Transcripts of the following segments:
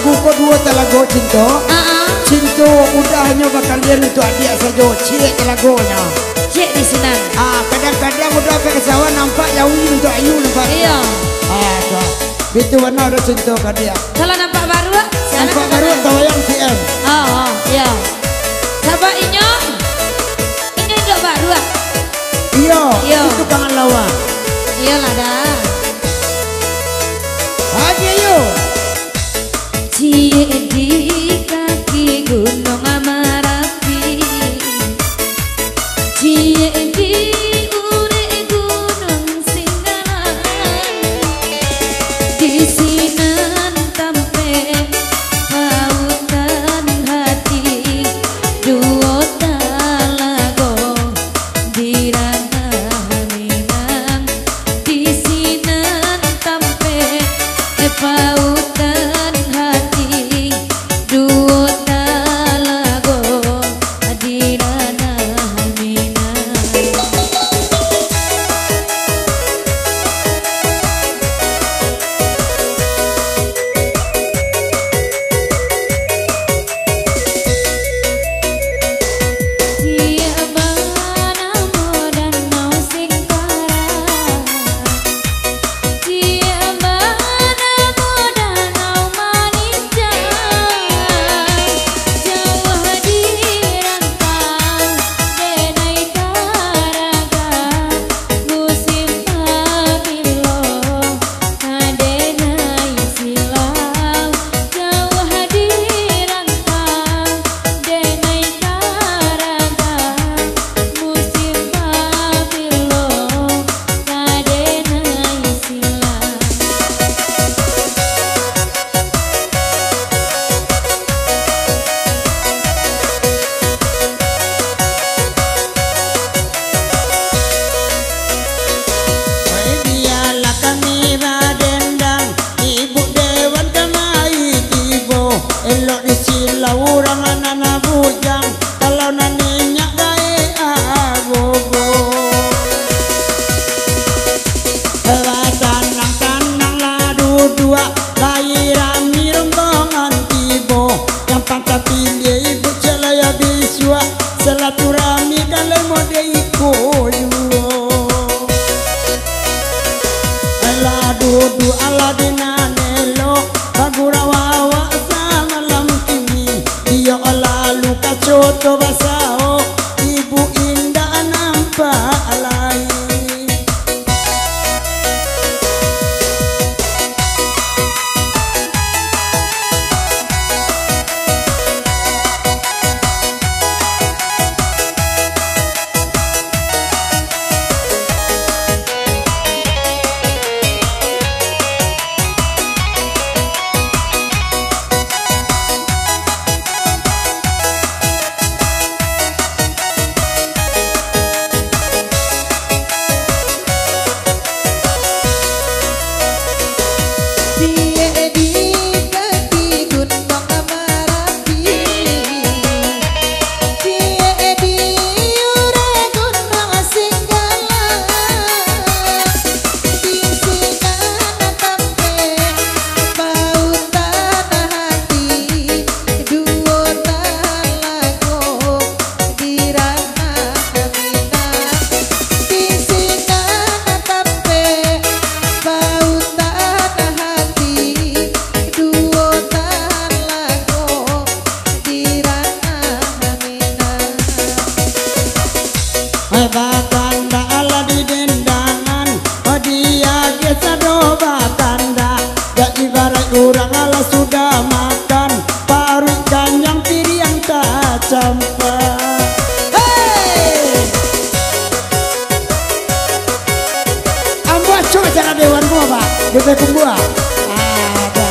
lagu ko dua talago cinta. Cinta udahnya kalian itu adik saja cek lagunya. Cek di sini. Kadang-kadang udah pakai sawah nampak yawi untuk ayu nampak. Iya. Itu warna ada cinta ke dia. Kalau nampak baru, nampak baru tahu yang CM. Oh, iya. Sabar inyo. Ini udah baru. Iya. Itu kangen lawa. Iya lah dah. Aja yuk. Cie di kaki gunung Merapi. Cie di ure gunung Singgalang. Di sinan tampe pautan hati duo talago di ranah Minang. Di sinan tampe pautan hati duo talago di ranah Minang. Silaturahmi kalau mau ikut Allah dudu Allah dinanelo bagurawawa sama lam kini dia Allah luka coto basao ibu indah nampak alai. Kurang ala sudah makan paruh kanyang piring tak campak. Hey, ambuah coba cara dewan gua pak, bebe kumbua. Ada,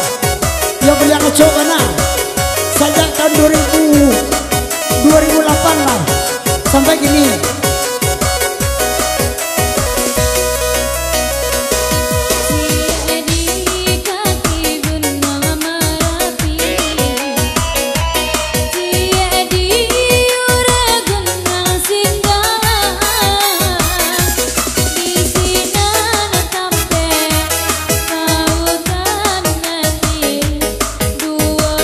dia beli yang coba nah. Sejak tahun 2008 lah sampai gini. Dua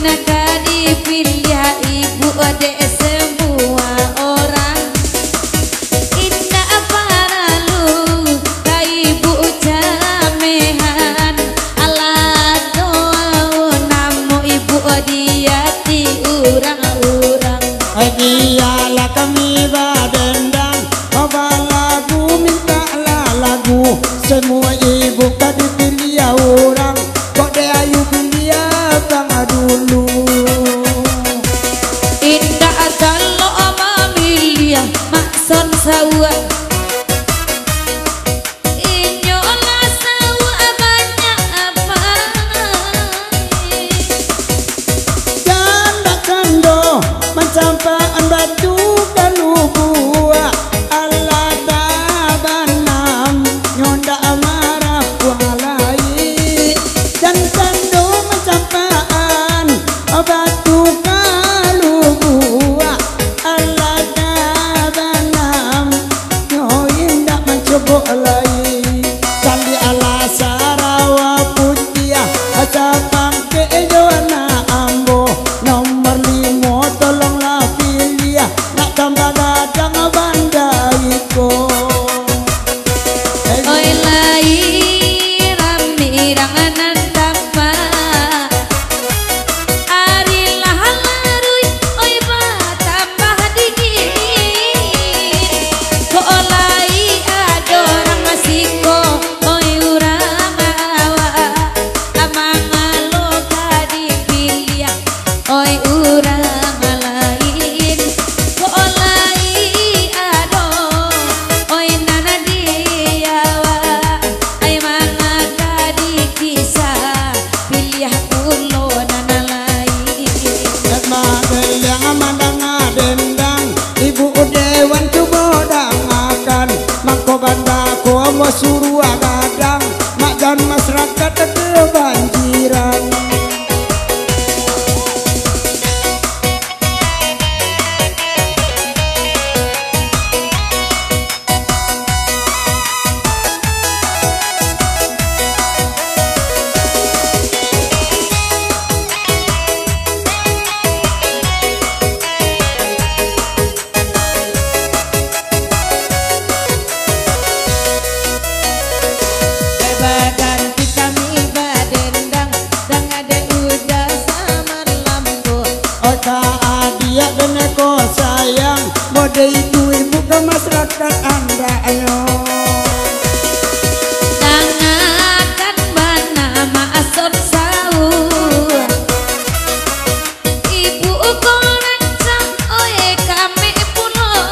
Manakah dipilih ibu adek semua orang. Indah paralu ka ibu camehan. Alah doa namo ibu diati urang-urang. Dialah kami badendang, bawa lagu minta lagu. Semua ibu kan dipilih orang, kok dia ayu pilih abang dulu. Indah kalau mamilih makson sawa. Inyolah sawa banyak apa. Janda kando mencampaan batu kalu buah. Allah tabanam nyonda amarah walai. Dan kando mencampaan batu kalu buah. Allah tabanam nyoindak mencoba lai. Kali ala sarawa putih acapang ke joana ambo. Nomor 5 tolonglah pilih, nak tambah gadang bandaiko. Oi lai ramirangan tapa. Arilah larui oi ba tambah dingin. Ko lai adorang masiko oi urang awa. Amang lo ka dipilih oi urang lain. Ko lai ado oi nana diawa. Ai manga ka dikisah pilih ulo nana lain. Magel yang mandang dendang, ibu dewan coba dangakan. Mangko banda ko mau suruh gadang, mak dan masyarakat kebanjiran. Badan kami badendang, dang ada udah sama lampu. Ota adia dan ko sayang, mode itu ibu ke masyarakat anda ayo. Tangakan bana maasot sahur. Ibu korancang oye kami pulau.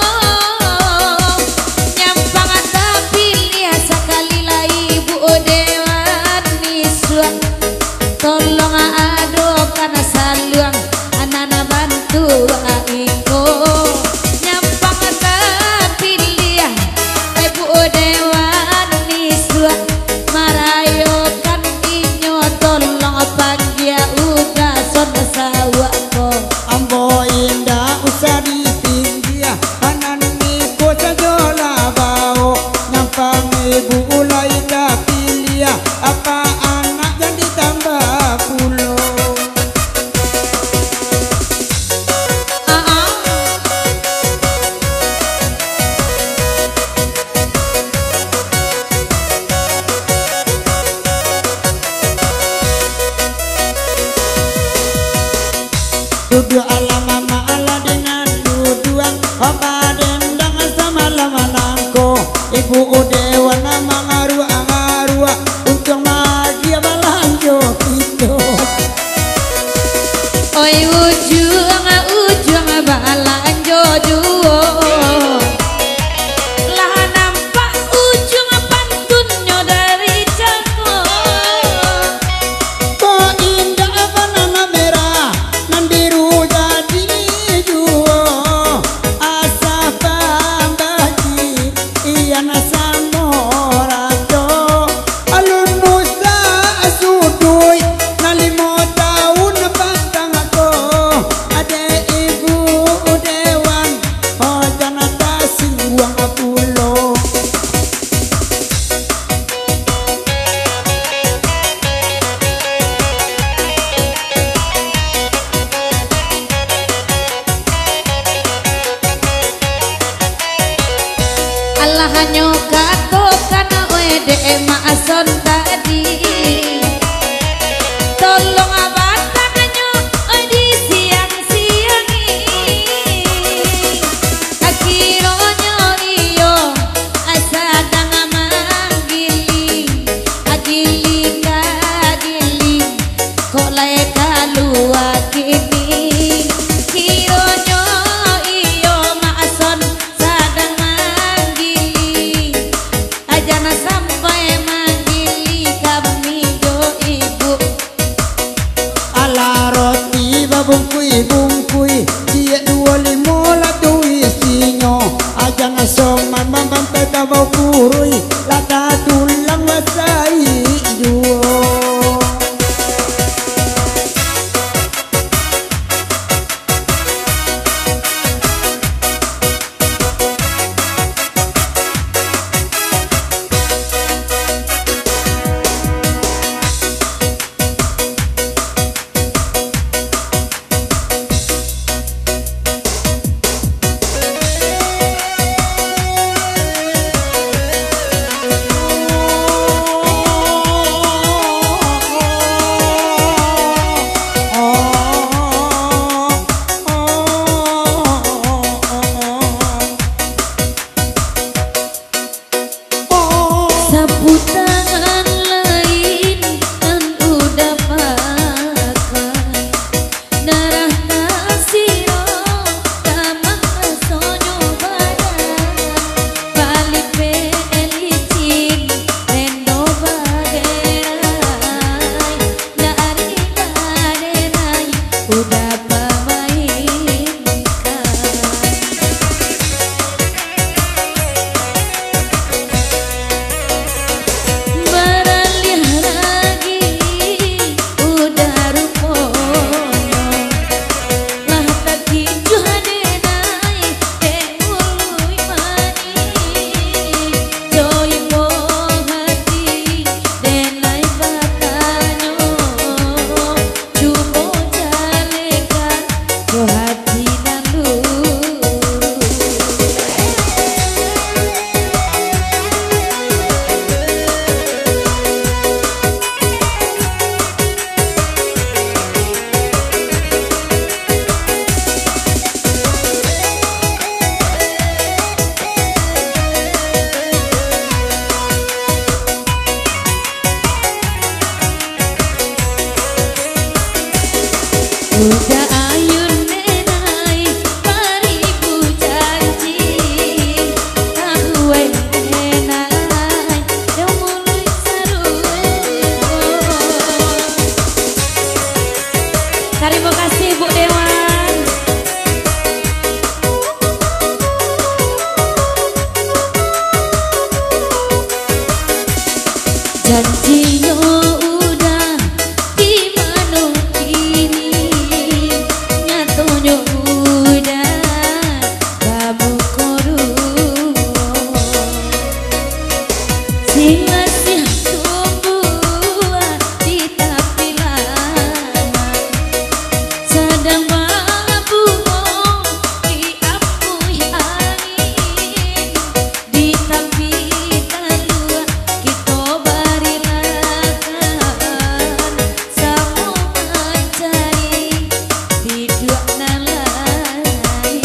Nyampang tapi lihat sekali lah ibu dewan niswa. Tolong adokan saluang anana bantu aiko. Nyampang tapi lihat ibu dewan niswa. Marayokan inyo tolong pagi udah son sawako. Ambo indah usah ditinggi, kanan niko sajola bau. Nyampang ibu ulai pilih, apa anak jadi tambah pulau. Duduk ala mama ala dengan duduan, apa dendang sama lama nangko. Ibu dewan nama ngaru untuk magi balanjo itu. Oi ujung balanjo duo. Lah nampak ujung pantunnya dari cako. Kok indah apa nama merah, nan biru jadi juo. Asa pambagi, iya nasa morato. Alun musa sudui, nalimo tahun batang ako. Ade Udah ayun nenai bariku janji kawe nenai yang mulai seru. Terima kasih Bu Dewan. Janjinya udah gimana kini, nyatonya udah kamu korup. Sing masih tumbuh di tepi lama, sedang berbunga di apuy angin. Di tepi talua kita barilakan, sama mencari hidup nalai.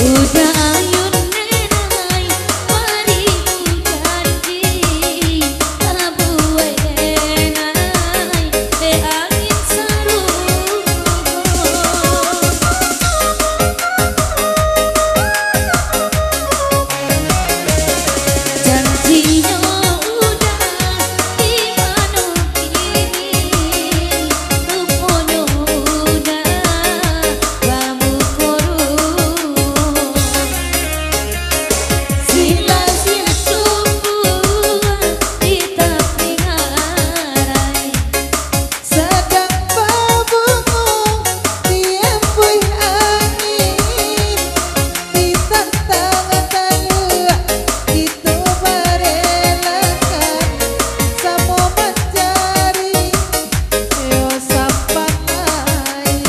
Udah ayun nenai bariku janji kabuai nenai be angin seru. Janjinya udah gimana kini, rupanya udah kamu korup. Silasia tumbuh di tepi ngarai, sedang berbunga di empuy angin. Di tantangan talua itu berelakan, sama mencari yo sampai lain.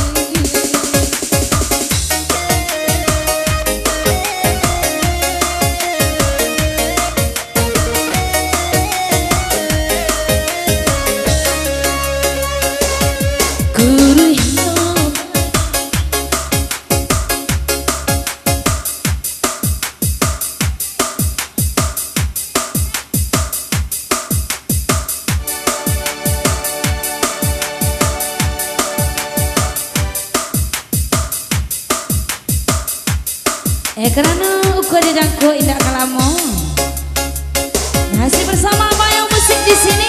guru hidup karena ukur didangku indah kalamu. Masih bersama Bayang Musik di sini.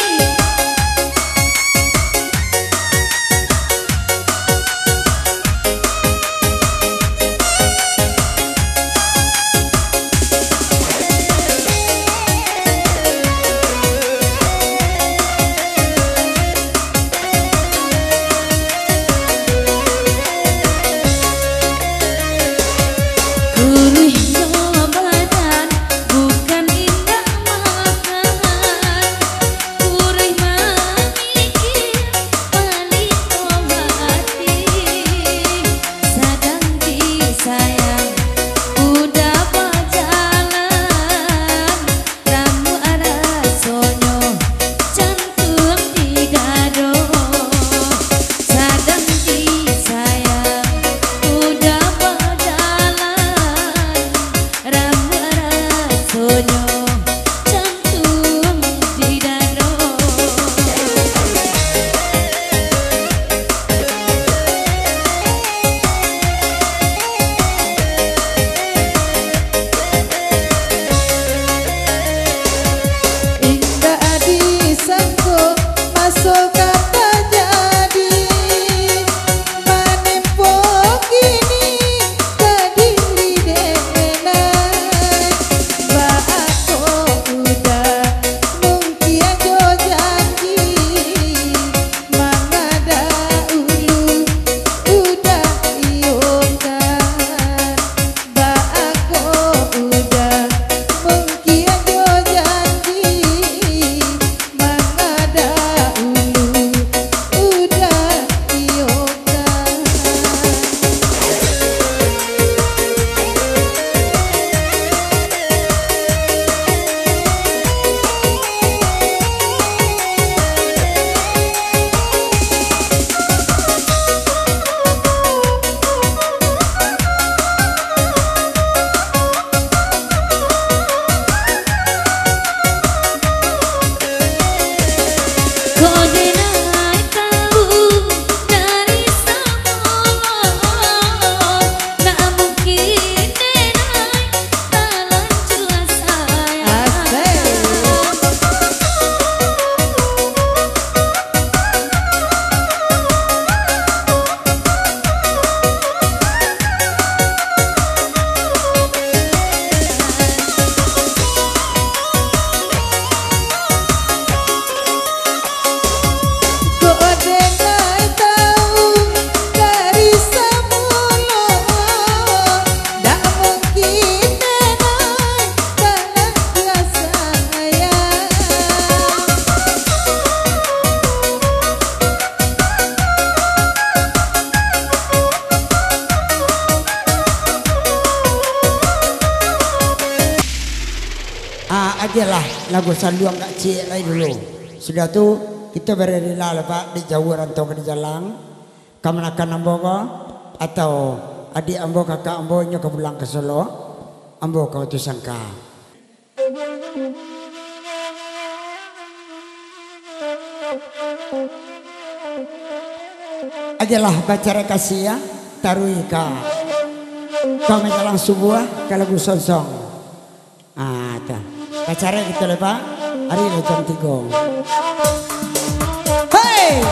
ajalah lagu Saluang Kak Cik lagi dulu. Sudah tu kita berrela lepas di jauh rantau ke jalan. Kamanakan ambo ko atau adik ambo kakak ambo nyo ke pulang ke Solo. Ambo ke Batu Sangka. Ajalah baca rekasi ya. Tarui ka. Kami jalan subuh ke lagu sonsong. Acara kita lepas hari ini jam 3. Hey!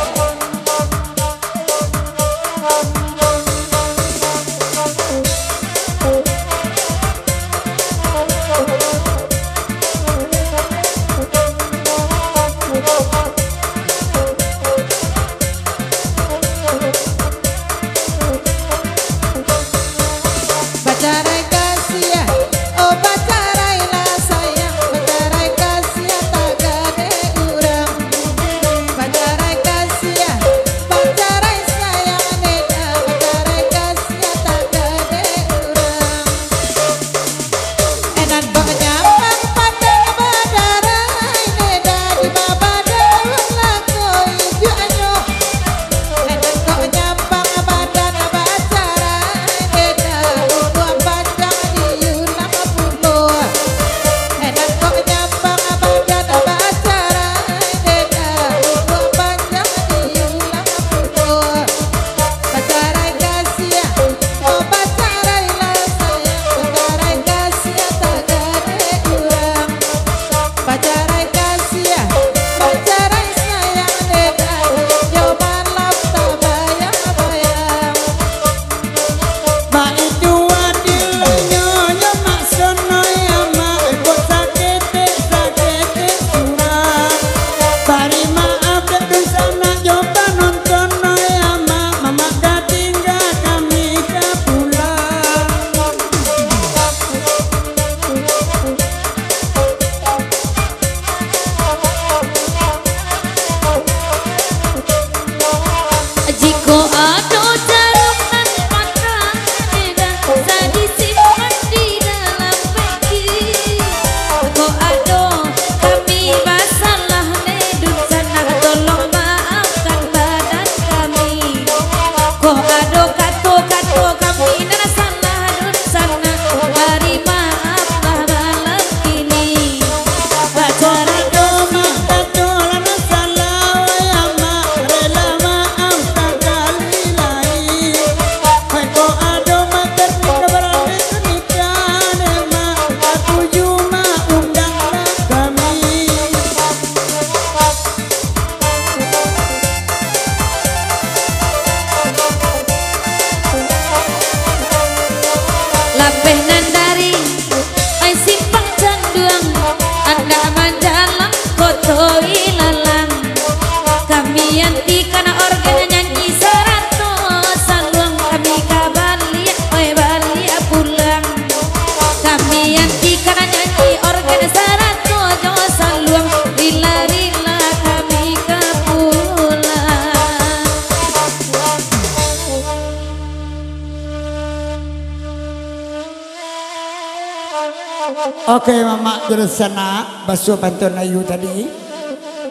Oke mama jadi sana basuh pantun ayu tadi.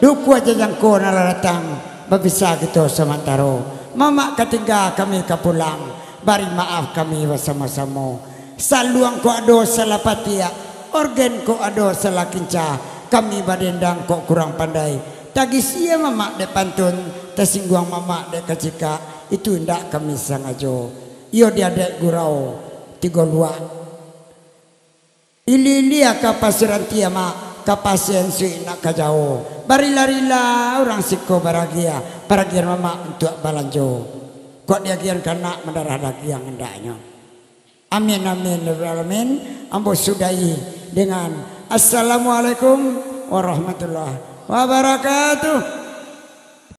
Duku aja jangko nala datang babisa gitu sementara. Mama ketiga kami kepulang. Bari maaf kami bersama-sama. Saluang ko ado salah patia. Organ ko ado salah kinca. Kami badendang kok kurang pandai. Tagis iya mama dek pantun. Tersinggung mama dek kecika. Itu ndak kami sangajo. Iyo dia dek gurau. 32. Ililia kapasiran tiama kapasian sui nak kajau. Barila-rila orang siko baragia. Baragian mama untuk balanjo. Kok dia kian kena mendarah lagi yang hendaknya. Amin amin alamin. Ambo sudahi dengan Assalamualaikum warahmatullahi wabarakatuh.